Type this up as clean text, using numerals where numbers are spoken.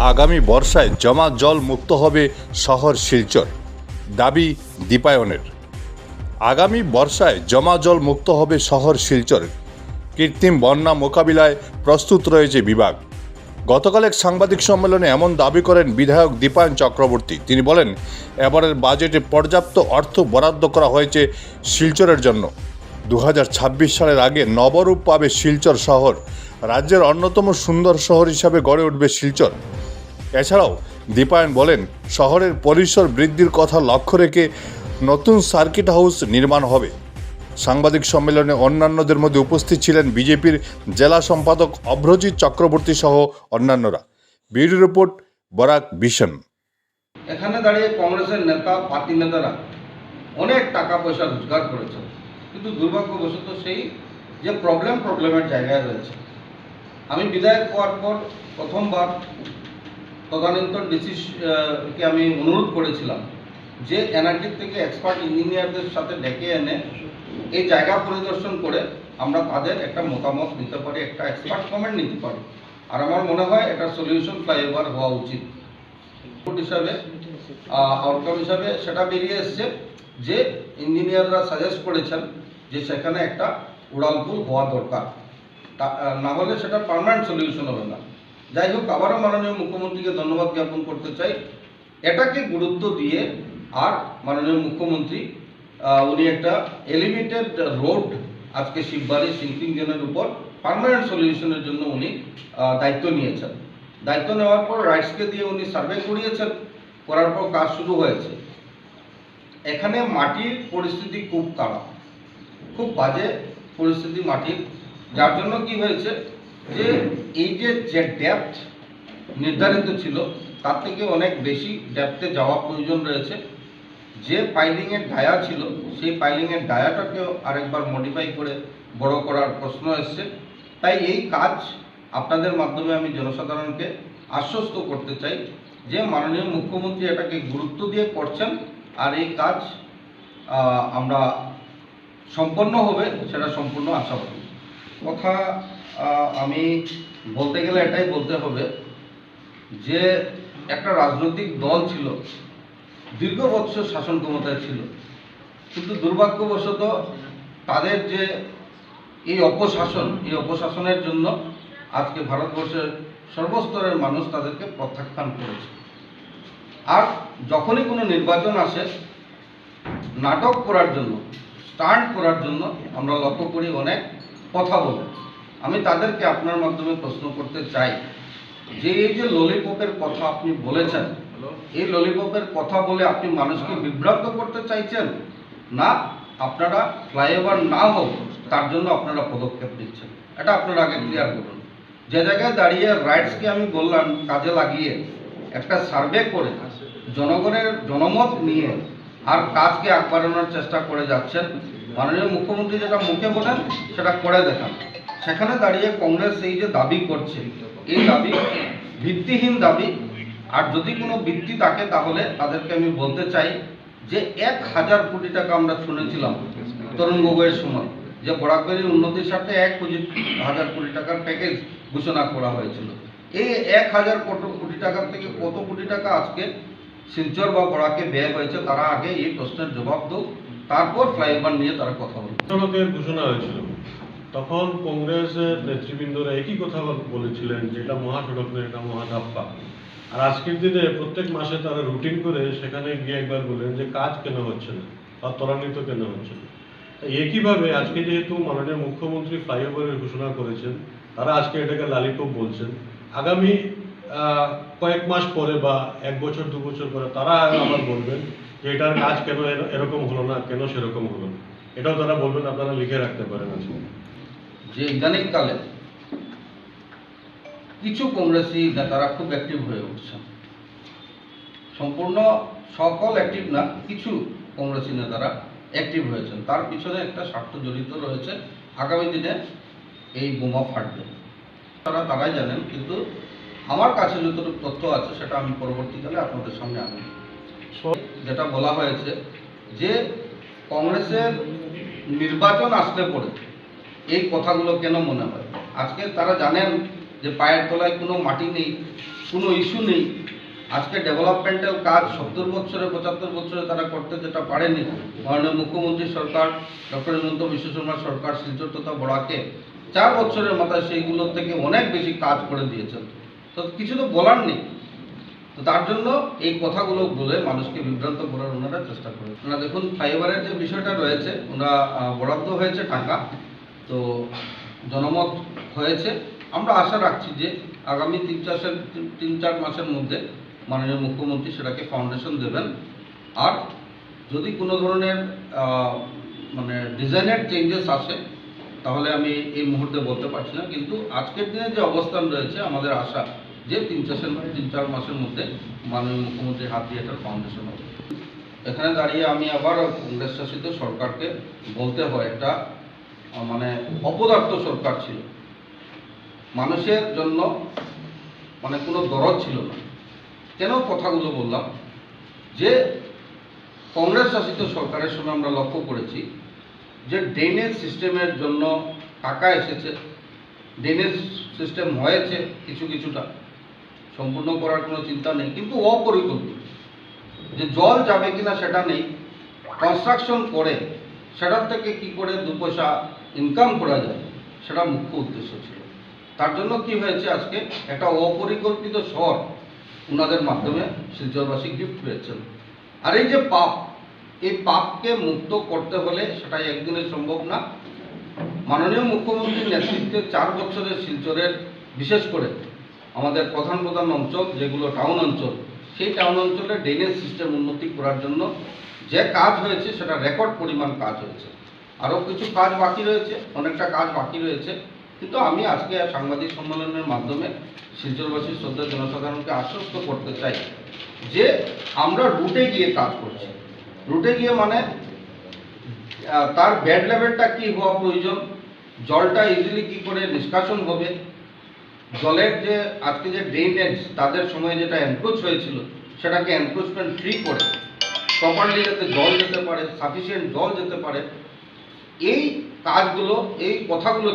আগামী বর্ষায় জমা জল মুক্ত হবে শহর শিলচর, দাবি দীপায়নের। আগামী বর্ষায় জমা জল মুক্ত হবে শহর শিলচর। কৃত্রিম বন্যা মোকাবিলায় প্রস্তুত রয়েছে বিভাগ। গতকাল এক সাংবাদিক সম্মেলনে এমন দাবি করেন বিধায়ক দীপায়ন চক্রবর্তী। তিনি বলেন, এবারের বাজেটে পর্যাপ্ত অর্থ বরাদ্দ করা হয়েছে শিলচরের জন্য। 2026 সালের আগে নবরূপ পাবে শিলচর শহর। রাজ্যের অন্যতম সুন্দর শহর হিসাবে গড়ে উঠবে শিলচর। এছাড়াও দীপায়ন বলেন, শহরের পরিসর বৃদ্ধির কথা লক্ষ্য রেখে নতুন সার্কিট হাউস নির্মাণ হবে। সাংবাদিক সম্মেলনে অন্যান্যদের মধ্যে উপস্থিত ছিলেন বিজেপির জেলা সম্পাদক অভ্রজিৎ চক্রবর্তী সহ অন্যান্যরা। Bureau report, Barak vision. এখানে দাঁড়িয়ে কংগ্রেসের নেতা পার্টি নেতারা অনেক টাকা পয়সা রোজগার করেছে, কিন্তু দুর্ভাগ্যবশত সেই যে প্রবলেমের জায়গায় রয়েছে। আমি বিধায়ক হওয়ার পর প্রথমবার তদানীন্তন ডিসিকে আমি অনুরোধ করেছিলাম যে এনআরটির থেকে এক্সপার্ট ইঞ্জিনিয়ারদের সাথে ডেকে এনে এই জায়গা পরিদর্শন করে আমরা তাদের একটা মতামত নিতে পারি, একটা এক্সপার্ট কমেন্ট নিতে পারি। আর আমার মনে হয় এটা সলিউশন ফ্লাইওভার হওয়া উচিত হিসাবে। আউটকাম হিসাবে সেটা বেরিয়ে এসছে যে ইঞ্জিনিয়াররা সাজেস্ট করেছেন যে সেখানে একটা উড়ালপুল হওয়া দরকার, না হলে সেটা পার্মানেন্ট সলিউশন হবে না। যাই হোক, আবারও মাননীয় মুখ্যমন্ত্রীকে ধন্যবাদ জ্ঞাপন করতে চাই। এটাকে গুরুত্ব দিয়ে আর মাননীয় মুখ্যমন্ত্রী উনি একটা এলিভেটেড রোড আজকে শিববাড়ি সিঙ্কিংজনের উপর পার্মানেন্ট সলিউশনের জন্য উনি দায়িত্ব নিয়েছেন। দায়িত্ব নেওয়ার পর রাইটসকে দিয়ে উনি সার্ভে করিয়েছেন, করার পর কাজ শুরু হয়েছে। এখানে মাটির পরিস্থিতি খুব খারাপ, খুব বাজে পরিস্থিতি মাটির, যার জন্য কি হয়েছে যে এই যে ডেপথ নির্ধারিত ছিল তার থেকে অনেক বেশি ডেপথে যাওয়া প্রয়োজন রয়েছে। যে পাইলিংয়ের ডায়া ছিল সেই পাইলিংয়ের ডায়াটাকেও আরেকবার মডিফাই করে বড় করার প্রশ্ন এসছে। তাই এই কাজ আপনাদের মাধ্যমে আমি জনসাধারণকে আশ্বস্ত করতে চাই যে মাননীয় মুখ্যমন্ত্রী এটাকে গুরুত্ব দিয়ে করছেন, আর এই কাজ আমরা সম্পন্ন হবে সেটা সম্পূর্ণ আশাবাদী। কথা আমি বলতে গেলে এটাই বলতে হবে যে একটা রাজনৈতিক দল ছিল, দীর্ঘ বৎসর শাসন ক্ষমতায় ছিল, কিন্তু দুর্ভাগ্যবশত তাদের যে এই অপশাসনের জন্য আজকে ভারতবর্ষের সর্বস্তরের মানুষ তাদেরকে প্রত্যাখ্যান করেছে। আর যখনই কোনো নির্বাচন আসে, নাটক করার জন্য, স্টান্ট করার জন্য আমরা লক্ষ্য করি অনেক কথা বলে। আমি তাদেরকে আপনার মাধ্যমে প্রশ্ন করতে চাই যে এই যে ললিপপের কথা আপনি বলেছেন, এই ললিপপের কথা বলে আপনি মানুষকে বিভ্রান্ত করতে চাইছেন, না আপনারা ফ্লাইওভার না হোক তার জন্য আপনারা পদক্ষেপ নিচ্ছেন? এটা আপনারা আগে ক্লিয়ার করুন। যে জায়গায় দাঁড়িয়ে রাইটসকে আমি বললাম কাজে লাগিয়ে একটা সার্ভে করে জনগণের জনমত নিয়ে আর কাজকে আগ বাড়ানোর চেষ্টা করে যাচ্ছেন। মাননীয় মুখ্যমন্ত্রী যেটা মুখে বলেন সেটা করে দেখান। সেখানে দাঁড়িয়ে কংগ্রেস এই যে দাবি করছে, এই দাবি ভিত্তিহীন দাবি। আর যদি কোনো ভিত্তি থাকে তাহলে তাদেরকে আমি বলতে চাই যে 1000 কোটি টাকা আমরা শুনেছিলাম তরুণ গগৈয়ের সময় যে বরাকভ্যালির উন্নতির স্বার্থে 1000 কোটি টাকার প্যাকেজ ঘোষণা করা হয়েছিল। এই 1000 কোটি টাকার থেকে কত কোটি টাকা আজকে শিলচর বা বরাকে ব্যয় হয়েছে তারা আগে এই প্রশ্নের জবাব দেব, তারপর ফ্লাইওভার নিয়ে তারা কথা বলবে। সড়কের ঘোষণা হয়েছিল, তখন কংগ্রেসের নেতৃবৃন্দরা একই কথা বলেছিলেন যে এটা মহাসড়ক নয়, এটা মহাধাপ্পা। আর আজকের দিনে প্রত্যেক মাসে তারা রুটিন করে সেখানে গিয়ে একবার বলেন যে কাজ কেন হচ্ছে না বা ত্বরান্বিত কেন হচ্ছে না। একইভাবে আজকে যেহেতু মাননীয় মুখ্যমন্ত্রী ফ্লাইওভারের ঘোষণা করেছেন, তারা আজকে এটাকে লালিপপ বলছেন। আগামী কয়েক মাস পরে বা 1 বছর 2 বছর পরে তারা আবার বলবেন যে এটার কাজ কেন এরকম হলো না, কেন সেরকম হলো না, এটাও তারা বলবেন। আপনারা লিখে রাখতে পারেন আজকে যে ইদানিংকালে কিছু কংগ্রেসি নেতারা খুব অ্যাক্টিভ হয়ে উঠছেন। সম্পূর্ণ সকল অ্যাক্টিভ না, কিছু কংগ্রেসি নেতারা অ্যাক্টিভ হয়েছেন। তার পিছনে একটা স্বার্থ জড়িত রয়েছে। আগামী দিনে এই বোমা ফাটবে, তারাই জানেন। কিন্তু আমার কাছে যতটুকু তথ্য আছে সেটা আমি পরবর্তীকালে আপনাদের সামনে আনব। যেটা বলা হয়েছে যে কংগ্রেসের নির্বাচন আসলে পরে এই কথাগুলো কেন মনে হয়। আজকে তারা জানেন যে পায়ের তলায় কোনো মাটি নেই, কোনো ইস্যু নেই। আজকে ডেভেলপমেন্টাল কাজ 70 বছরে 75 বছরে তারা করতে যেটা পারেনি, মাননীয় মুখ্যমন্ত্রী সরকার ডক্টর হিমন্ত বিশ্ব শর্মা সরকার শিলচর তথা বড়াকে 4 বছরের মাথায় সেইগুলোর থেকে অনেক বেশি কাজ করে দিয়েছেন। তো কিছু তো বলার নেই। তো তার জন্য এই কথাগুলো বলে মানুষকে বিভ্রান্ত করার ওনারা চেষ্টা করেন। ওনারা দেখুন, ফ্লাইওভারের যে বিষয়টা রয়েছে, ওনারা বরাদ্দ হয়েছে টাকা, তো জনমত হয়েছে। আমরা আশা রাখছি যে আগামী 3-4 মাসের মধ্যে মাননীয় মুখ্যমন্ত্রী সেটাকে ফাউন্ডেশন দেবেন। আর যদি কোনো ধরনের মানে ডিজাইনের চেঞ্জেস আসে, তাহলে আমি এই মুহূর্তে বলতে পারছি না, কিন্তু আজকের দিনে যে অবস্থান রয়েছে আমাদের আশা যে 3-4 মাসের মধ্যে মাননীয় মুখ্যমন্ত্রীর হাত দিয়ে এটার ফাউন্ডেশন হবে। এখানে দাঁড়িয়ে আমি আবার কংগ্রেস শাসিত সরকারকে বলতে হয়, একটা মানে অপদার্থ সরকার ছিল, মানুষের জন্য মানে কোনো দরদ ছিল না। কেন কথাগুলো বললাম, যে কংগ্রেস শাসিত সরকারের সময় আমরা লক্ষ্য করেছি যে ড্রেনেজ সিস্টেমের জন্য টাকা এসেছে, ড্রেনেজ সিস্টেম হয়েছে কিছুটা, সম্পূর্ণ করার কোনো চিন্তা নেই, কিন্তু অপরিকল্পিত, যে জল যাবে কিনা সেটা নেই, কনস্ট্রাকশন করে সেটার থেকে কি করে 2 পয়সা ইনকাম করা যায় সেটা মুখ্য উদ্দেশ্য ছিল। তার জন্য কি হয়েছে, আজকে একটা অপরিকল্পিত শহর ওনাদের মাধ্যমে শিলচরবাসী গিফট পেয়েছেন। আর এই যে পাপ, এই পাপকে মুক্ত করতে হলে সেটা একদিনে সম্ভব না। মাননীয় মুখ্যমন্ত্রীর নেতৃত্বে 4 বছরের শিলচরের, বিশেষ করে আমাদের প্রধান অঞ্চল যেগুলো টাউন অঞ্চল, সেই টাউন অঞ্চলে ড্রেনেজ সিস্টেম উন্নতি করার জন্য যে কাজ হয়েছে সেটা রেকর্ড পরিমাণ কাজ হয়েছে। আরও কিছু কাজ বাকি রয়েছে, অনেকটা কাজ বাকি রয়েছে, কিন্তু আমি আজকে সাংবাদিক সম্মেলনের মাধ্যমে শিলচরবাসী শ্রদ্ধা জনসাধারণকে আশ্বস্ত করতে চাই যে আমরা রুটে গিয়ে কাজ করছি। রুটে গিয়ে মানে তার বেড লেভেলটা কি হওয়া প্রয়োজন, জলটা ইজিলি কি করে নিষ্কাশন হবে, জলের যে আজকে যে ড্রেনেজ তাদের সময় যেটা এনক্রোচ হয়েছিল সেটাকে এনক্রোচমেন্ট ফ্রি করে প্রপারলি যাতে জল যেতে পারে, সাফিসিয়েন্ট জল যেতে পারে, এই কাজগুলো, এই কথাগুলো